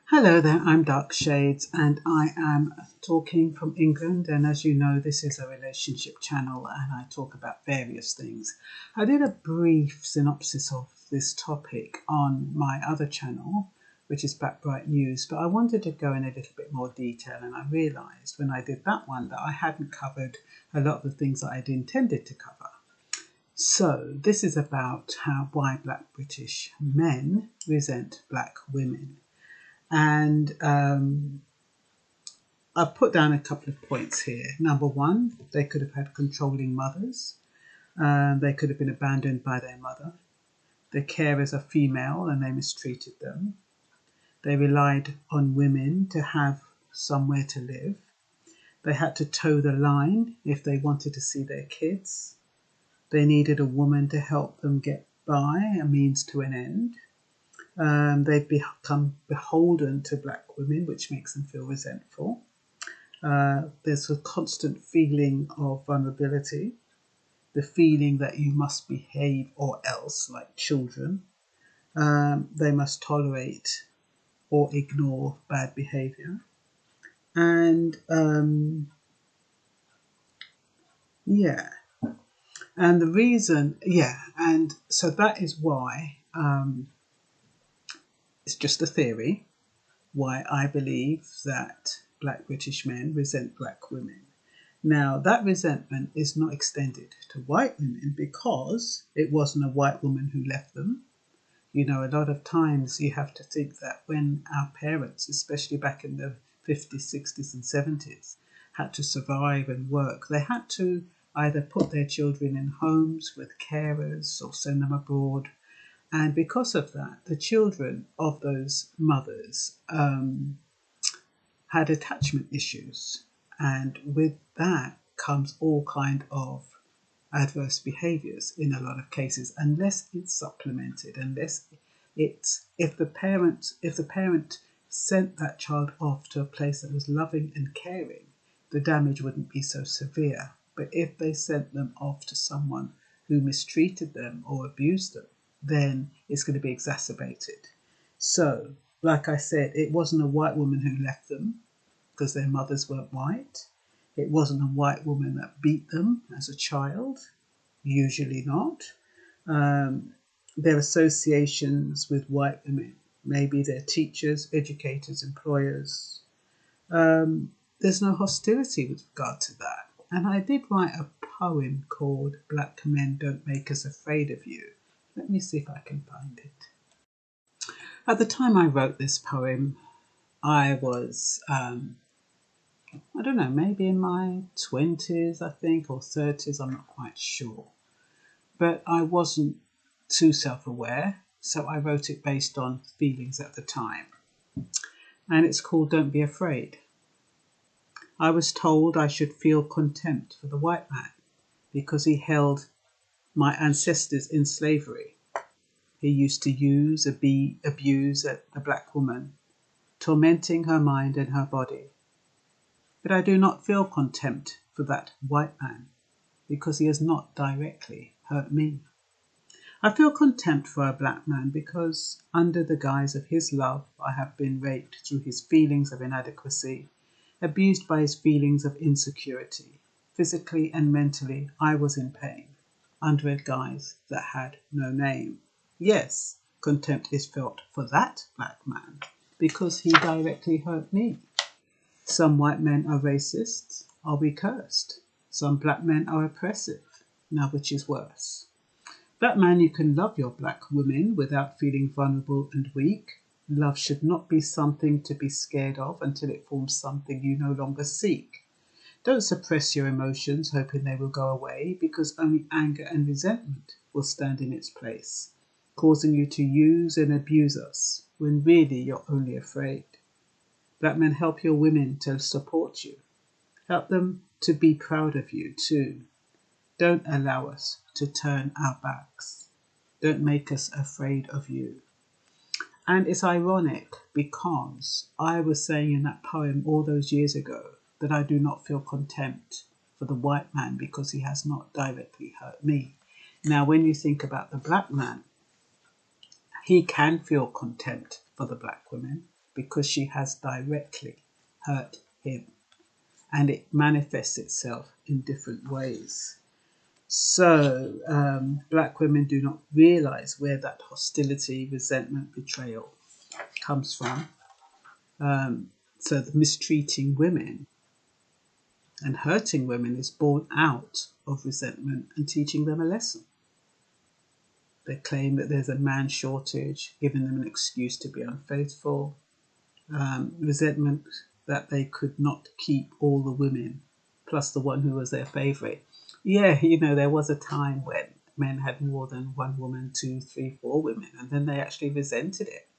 Hello there, I'm Dark Shades and I am talking from England, and as you know this is a relationship channel and I talk about various things. I did a brief synopsis of this topic on my other channel, which is Black Bright News, but I wanted to go in a little bit more detail, and I realised when I did that one that I hadn't covered a lot of the things that I'd intended to cover. So this is about why Black British men resent Black women. And I've put down a couple of points here. Number one, they could have had controlling mothers. They could have been abandoned by their mother. Their carers are female and they mistreated them. They relied on women to have somewhere to live. They had to toe the line if they wanted to see their kids. They needed a woman to help them get by, a means to an end. They've become beholden to Black women, which makes them feel resentful. There's a constant feeling of vulnerability, the feeling that you must behave or else, like children. They must tolerate or ignore bad behavior. And and the reason, and so that is why it's just a theory, why I believe that Black British men resent Black women. Now, that resentment is not extended to white women because it wasn't a white woman who left them. You know, a lot of times you have to think that when our parents, especially back in the 50s, 60s and 70s, had to survive and work, they had to either put their children in homes with carers or send them abroad. And because of that, the children of those mothers had attachment issues. And with that comes all kind of adverse behaviors in a lot of cases, unless it's supplemented, unless it's if the parent sent that child off to a place that was loving and caring, the damage wouldn't be so severe. But if they sent them off to someone who mistreated them or abused them, then it's going to be exacerbated. So, like I said, it wasn't a white woman who left them because their mothers weren't white. It wasn't a white woman that beat them as a child, usually not. Their associations with white women, maybe they're teachers, educators, employers. There's no hostility with regard to that. And I did write a poem called Black Men Don't Make Us Afraid of You. Let me see if I can find it. At the time I wrote this poem, I was, I don't know, maybe in my 20s, I think, or 30s, I'm not quite sure. But I wasn't too self-aware, so I wrote it based on feelings at the time. And it's called Don't Be Afraid. I was told I should feel contempt for the white man because he held my ancestors in slavery. He used to use, abuse the Black woman, tormenting her mind and her body. But I do not feel contempt for that white man because he has not directly hurt me. I feel contempt for a Black man because under the guise of his love, I have been raped through his feelings of inadequacy, abused by his feelings of insecurity. Physically and mentally, I was in pain under a guise that had no name. Yes, contempt is felt for that Black man because he directly hurt me. Some white men are racists, are we cursed? Some Black men are oppressive. Now which is worse? Black man, you can love your Black women without feeling vulnerable and weak. Love should not be something to be scared of until it forms something you no longer seek. Don't suppress your emotions hoping they will go away, because only anger and resentment will stand in its place, causing you to use and abuse us when really you're only afraid. Black men, help your women to support you. Help them to be proud of you too. Don't allow us to turn our backs. Don't make us afraid of you. And it's ironic because I was saying in that poem all those years ago that I do not feel contempt for the white man because he has not directly hurt me. Now, when you think about the Black man, he can feel contempt for the Black women because she has directly hurt him. And it manifests itself in different ways. So black women do not realise where that hostility, resentment, betrayal comes from. So the mistreating women and hurting women is born out of resentment and teaching them a lesson. They claim that there's a man shortage, giving them an excuse to be unfaithful. Resentment that they could not keep all the women, plus the one who was their favourite. Yeah, there was a time when men had more than one woman, 2, 3, 4 women, and then they actually resented it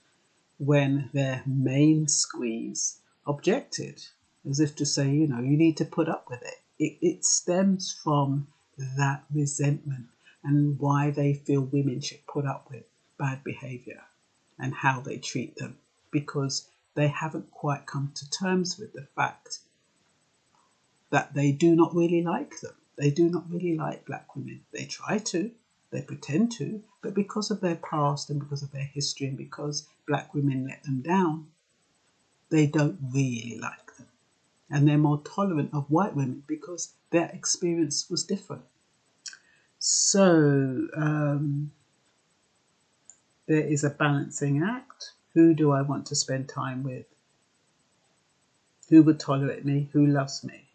when their main squeeze objected, as if to say, you need to put up with it. It stems from that resentment and why they feel women should put up with bad behaviour and how they treat them, because they haven't quite come to terms with the fact that they do not really like them. They do not really like black women. They try to, they pretend to, but because of their past and because of their history and because black women let them down, they don't really like them. And they're more tolerant of white women because their experience was different. So there is a balancing act. Who do I want to spend time with? Who would tolerate me? Who loves me?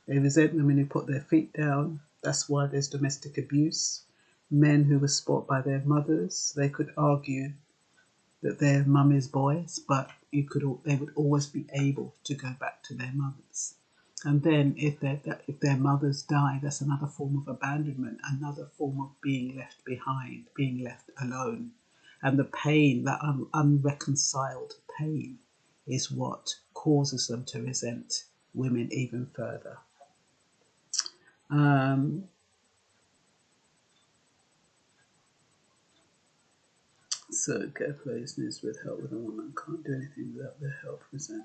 They resent women who put their feet down. That's why there's domestic abuse. Men who were spoilt by their mothers. They could argue that they're mummy's boys, but they would always be able to go back to their mothers. And then if their mothers die, that's another form of abandonment, another form of being left behind, being left alone. And the pain, that unreconciled pain, is what causes them to resent women even further. So get closeness with help with a woman, can't do anything without their help, resent.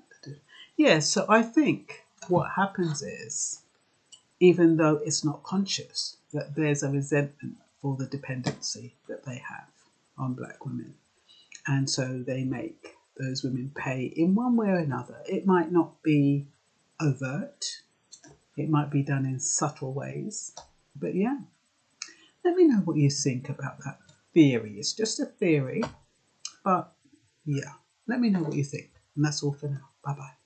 Yeah, so I think what happens is, even though it's not conscious, that there's a resentment for the dependency that they have on black women. And so they make those women pay in one way or another. It might not be overt. It might be done in subtle ways. But yeah, let me know what you think about that theory. It's just a theory. But yeah, let me know what you think. And that's all for now. Bye-bye.